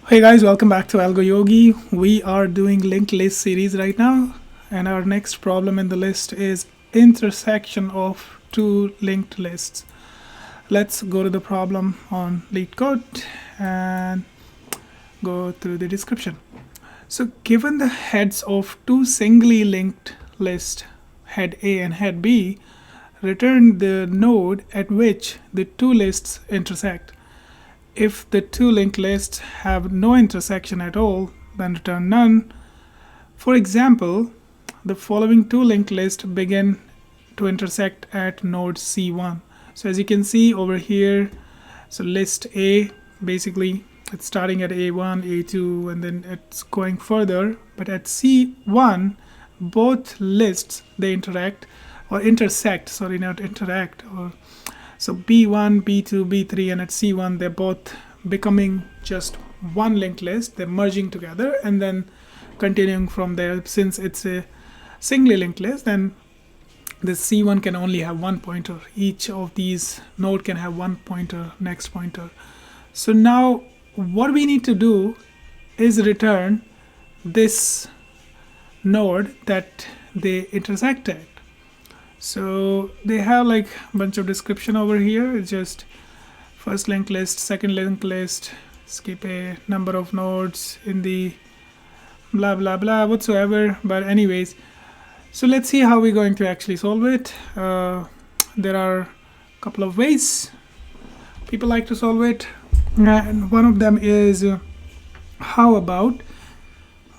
Hey guys, welcome back to AlgoYogi. We are doing linked list series right now, and our next problem in the list is intersection of two linked lists. Let's go to the problem on LeetCode and go through the description. So given the heads of two singly linked lists, head A and head B, return the node at which the two lists intersect. If the two linked lists have no intersection at all, then return none. For example, the following two linked lists begin to intersect at node C1. So as you can see over here, so list A, basically it's starting at A1, A2, and then it's going further. But at C1, both lists, they intersect, sorry, not interact, so B1, B2, B3, and at C1, they're both becoming just one linked list. They're merging together and then continuing from there. Since it's a singly linked list, then the C1 can only have one pointer. Each of these node can have one pointer, next pointer. So now what we need to do is return this node that they intersected. So they have like a bunch of description over here. It's just first linked list, second linked list, skip a number of nodes in the blah blah blah whatsoever. But anyways, so let's see how we're going to actually solve it. There are a couple of ways people like to solve it, and one of them is how about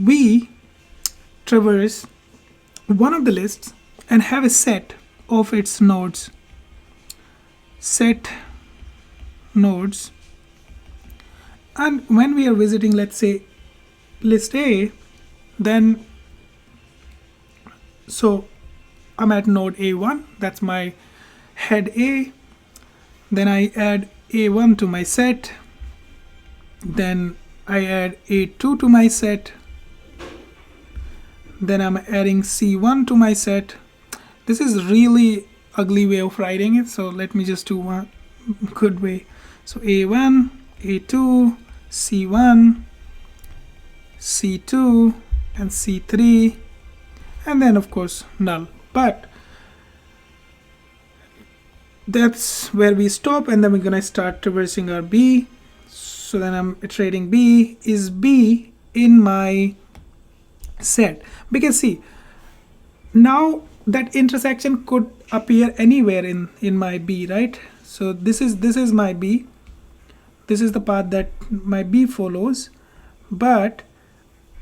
we traverse one of the lists and have a set of its nodes. Set nodes. And when we are visiting, let's say, list A, then so I'm at node A1, that's my head A. Then I add A1 to my set. Then I add A2 to my set. Then I'm adding C1 to my set. This is really ugly way of writing it, so let me just do one good way. So A1, A2, C1, C2, and C3, and then of course null. But that's where we stop, and then we're gonna start traversing our B. So then I'm iterating B. Is B in my set? Because see, now that intersection could appear anywhere in my B, right? So this is my B. This is the path that my B follows, but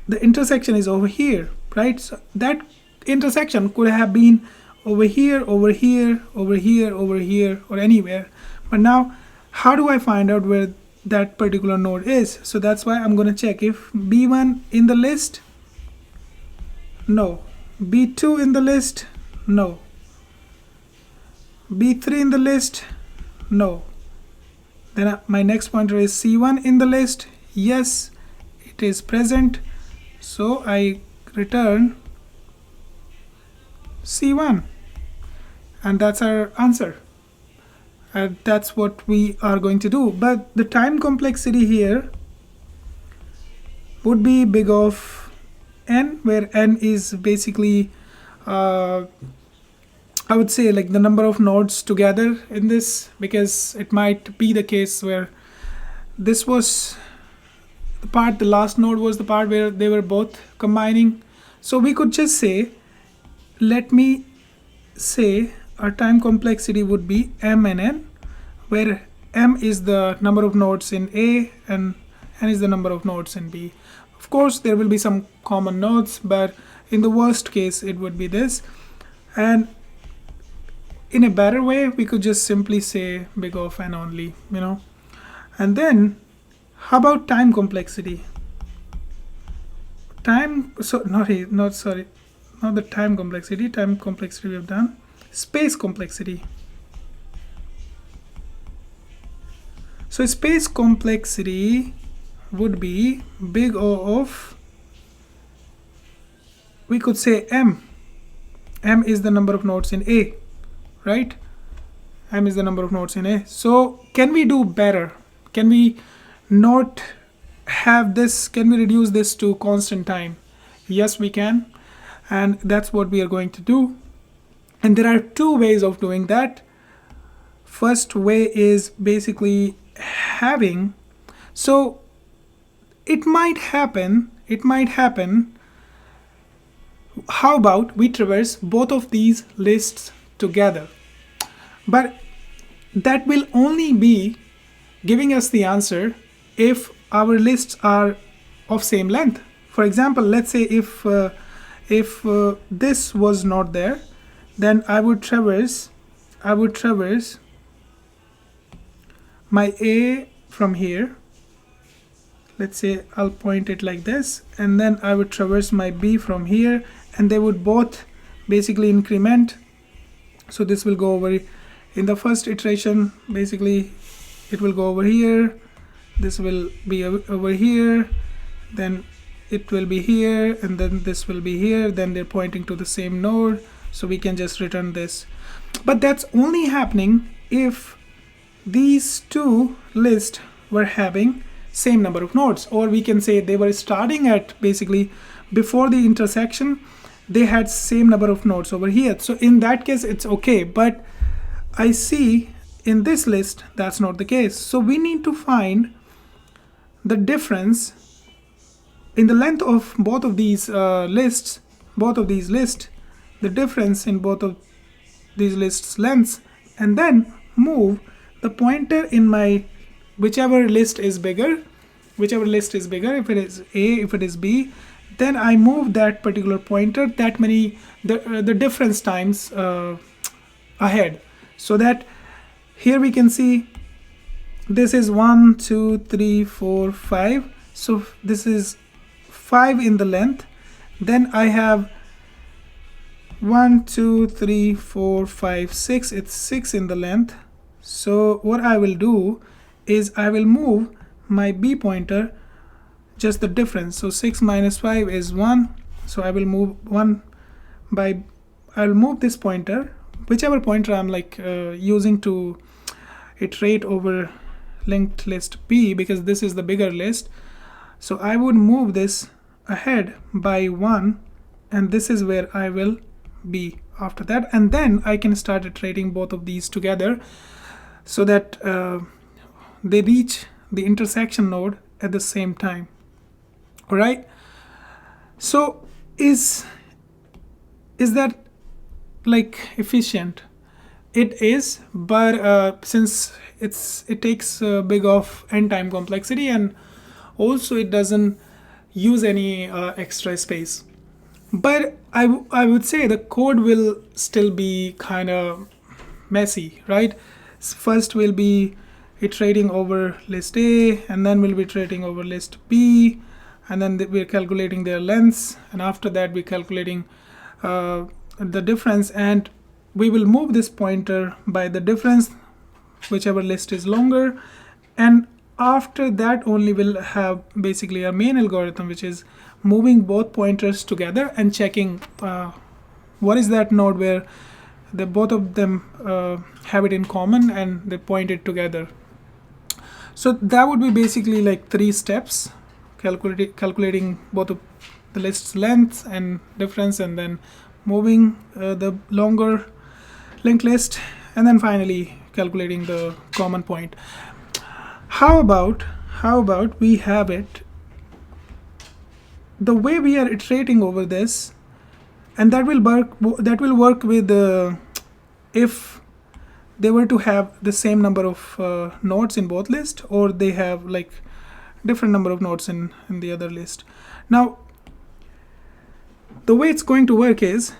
the intersection is over here, right? So that intersection could have been over here, over here, over here, over here, or anywhere. But now, how do I find out where that particular node is? So that's why I'm going to check if B1 in the list, no. B2 in the list, no. B3 in the list, no. Then my next pointer is C1 in the list, yes, it is present. So I return C1, and that's our answer. That's what we are going to do. But the time complexity here would be big of n, where n is basically I would say like the number of nodes together in this, because it might be the case where this was the part, the last node was the part where they were both combining. So we could just say, let me say our time complexity would be m and n, where m is the number of nodes in A and n is the number of nodes in B. Of course, there will be some common nodes, but in the worst case, it would be this. And in a better way, we could just simply say big of n only, you know. And then, how about time complexity? Not the time complexity. Time complexity we have done. Space complexity. So space complexity would be big O of, we could say m. M is the number of nodes in A, right? M is the number of nodes in A. So can we do better? Can we not have this, can we reduce this to constant time? Yes, we can. And that's what we are going to do. And there are two ways of doing that. First way is basically having, so it might happen, how about we traverse both of these lists together? But that will only be giving us the answer if our lists are of same length. For example, let's say if this was not there, then I would traverse my A from here. Let's say I'll point it like this, and then I would traverse my B from here, and they would both basically increment. So this will go over in the first iteration, basically it will go over here, this will be over here, then it will be here, and then this will be here, then they're pointing to the same node, so we can just return this. But that's only happening if these two lists were having same number of nodes, or we can say they were starting at, basically before the intersection they had same number of nodes over here. So in that case it's okay, but I see in this list that's not the case. So we need to find the difference in the length of both of these lists, the difference in both of these lists lengths, and then move the pointer in my whichever list is bigger, if it is A, if it is B, then I move that particular pointer that many the difference times ahead, so that here we can see this is 1 2 3 4 5, so this is 5 in the length. Then I have 1 2 3 4 5 6, it's 6 in the length. So what I will do is I will move my B pointer just the difference. So 6 minus 5 is 1, so I will move 1 by, I'll move this pointer, whichever pointer I'm using to iterate over linked list B, because this is the bigger list. So I would move this ahead by 1, and this is where I will be after that, and then I can start iterating both of these together so that they reach the intersection node at the same time. All right, so is that efficient? It is, but since it takes big of n time complexity, and also it doesn't use any extra space. But I would say the code will still be kind of messy, right? First we'll be iterating over list A, and then we'll be iterating over list B, and then we're calculating their lengths, and after that we're calculating the difference, and we will move this pointer by the difference, whichever list is longer, and after that only we'll have basically our main algorithm, which is moving both pointers together and checking what is that node where both of them have it in common and they point it together. So that would be basically like 3 steps: calculating both of the list's length and difference, and then moving the longer linked list, and then finally calculating the common point. How about we have it the way we are iterating over this, and that will work with if they were to have the same number of nodes in both lists, or they have different number of nodes in the other list. Now the way it's going to work is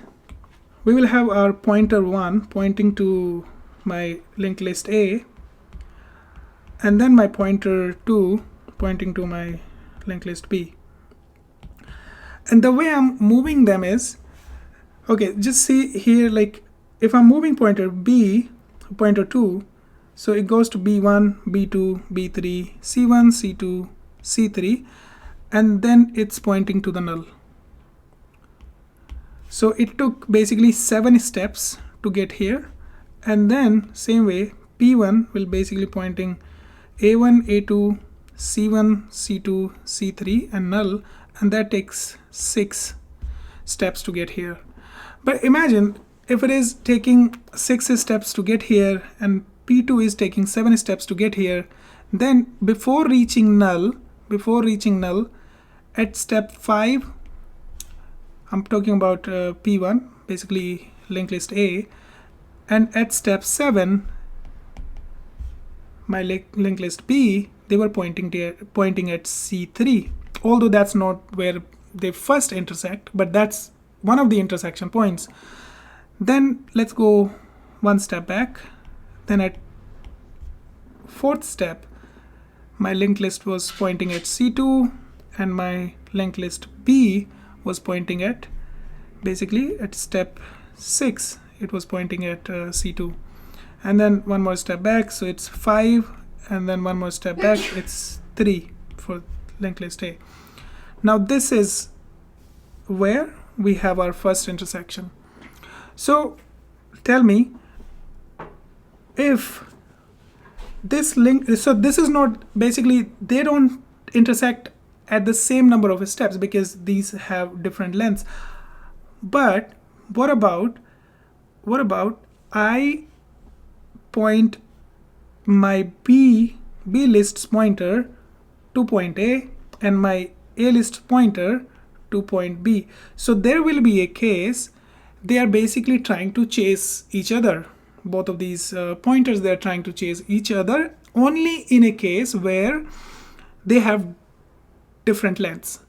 we will have our pointer 1 pointing to my linked list A, and then my pointer 2 pointing to my linked list B. And the way I'm moving them is, okay, just see here, if I'm moving pointer B, pointer 2, so it goes to B1, B2, B3, C1, C2, C3, and then it's pointing to the null. So it took basically 7 steps to get here, and then same way P1 will basically pointing A1, A2, c1, c2, c3 and null, and that takes 6 steps to get here. But imagine if it is taking 6 steps to get here and p2 is taking 7 steps to get here, then before reaching null at step 5, I'm talking about p1, basically linked list A, and at step 7 my linked list B, they were pointing at c3, although that's not where they first intersect, but that's one of the intersection points. Then let's go one step back. Then at 4th step, my linked list was pointing at c2 and my linked list B was pointing at, basically at step 6, it was pointing at c2. And then one more step back, so it's 5, and then one more step back, it's 3 for linked list A. Now this is where we have our first intersection. So tell me if this link, so this is not, basically they don't intersect at the same number of steps because these have different lengths. But what about I point my B list's pointer to point A and my A list pointer to point B. So there will be a case they are basically trying to chase each other. Both of these pointers, they are trying to chase each other only in a case where they have different lengths.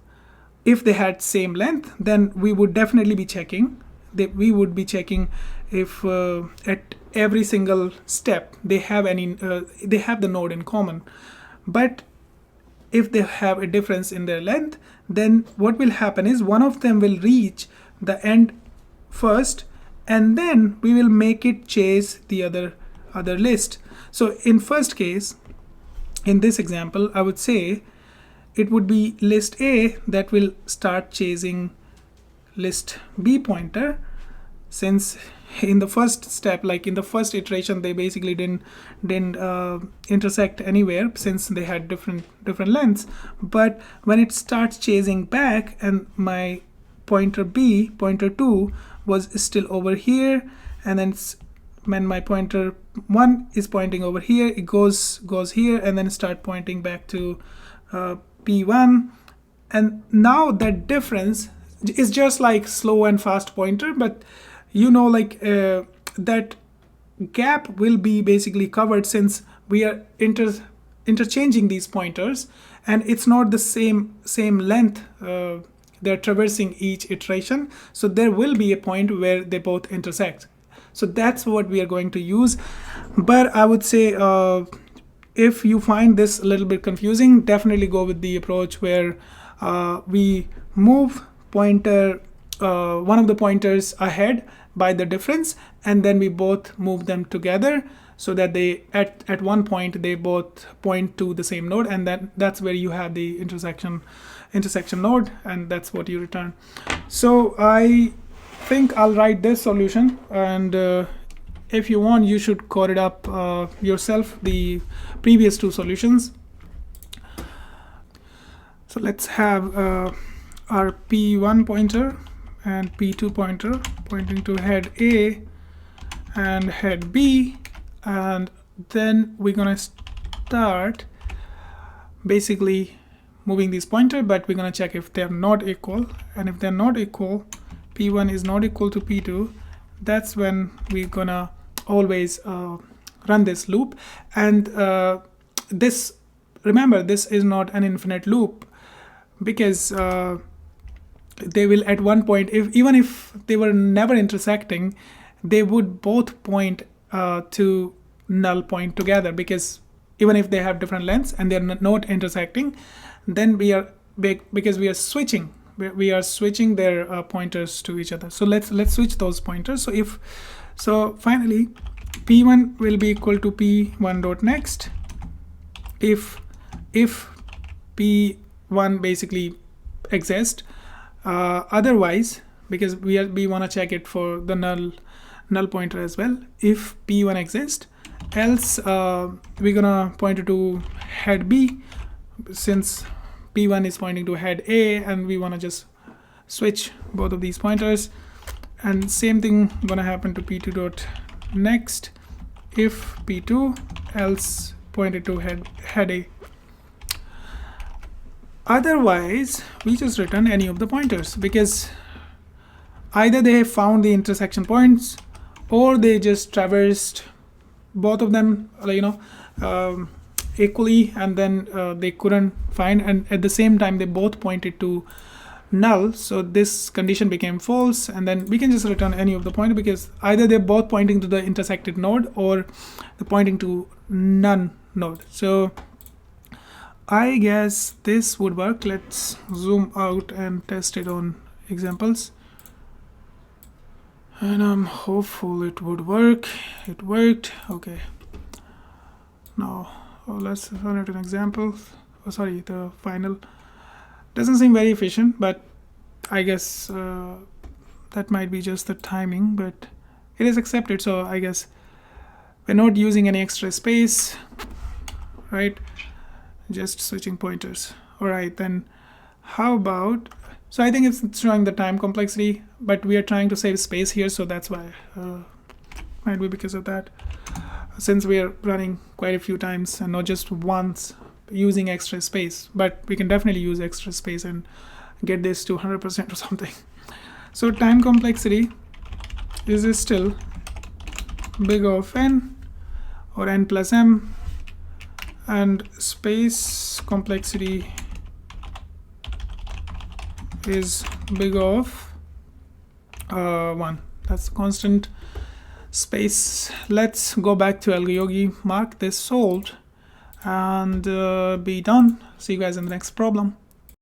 If they had same length, then we would definitely be checking. We would be checking if at every single step they have the node in common. But if they have a difference in their length, then what will happen is one of them will reach the end first, and then we will make it chase the other list. So in first case, in this example, I would say it would be list A that will start chasing list B pointer, since in the first step, like in the first iteration, they basically didn't intersect anywhere since they had different lengths. But when it starts chasing back and my pointer B, pointer 2 was still over here, and then when my pointer 1 is pointing over here, it goes here and then start pointing back to P1. And now that difference is just like slow and fast pointer, but you know, like that gap will be basically covered since we are interchanging these pointers, and it's not the same length. They're traversing each iteration, so there will be a point where they both intersect. So that's what we are going to use. But I would say if you find this a little bit confusing, definitely go with the approach where we move pointer one of the pointers ahead by the difference, and then we both move them together so that they at one point they both point to the same node, and that's where you have the intersection node, and that's what you return. So I think I'll write this solution, and if you want, you should code it up yourself, the previous two solutions. So let's have our P1 pointer and P2 pointer pointing to head A and head B, and then we're gonna start basically moving these pointer, but we're gonna check if they're not equal, and if they're not equal, P1 is not equal to P2, that's when we're gonna always run this loop. And this, remember, this is not an infinite loop, because they will at one point, even if they were never intersecting, they would both point to null point together, because even if they have different lengths and they're not intersecting, then because we are switching their pointers to each other. So let's switch those pointers. So finally P1 will be equal to P1 dot next if P1 basically exists. Otherwise, because we want to check it for the null pointer as well, if P1 exists, else we're gonna point it to head B, since P1 is pointing to head A, and we want to just switch both of these pointers. And same thing gonna happen to P2 dot next if P2 else pointed to head A. Otherwise, we just return any of the pointers, because either they found the intersection points or they just traversed both of them, equally, and then they couldn't find, and at the same time they both pointed to null, so this condition became false, and then we can just return any of the pointer, because either they're both pointing to the intersected node or they're pointing to none node. So I guess this would work. Let's zoom out and test it on examples, and I'm hopeful it would work. It worked. Okay, now let's run it an example. The final doesn't seem very efficient, but I guess that might be just the timing, but it is accepted. So I guess we're not using any extra space, right? Just switching pointers. All right, then how about, so I think it's showing the time complexity, but we are trying to save space here, so that's why, might be because of that, since we are running quite a few times and not just once using extra space. But we can definitely use extra space and get this to 100% or something. So time complexity is still big of n or n plus m, and space complexity is big of 1. That's the constant space. Let's go back to AlgoYogi, mark this solved, and be done. See you guys in the next problem.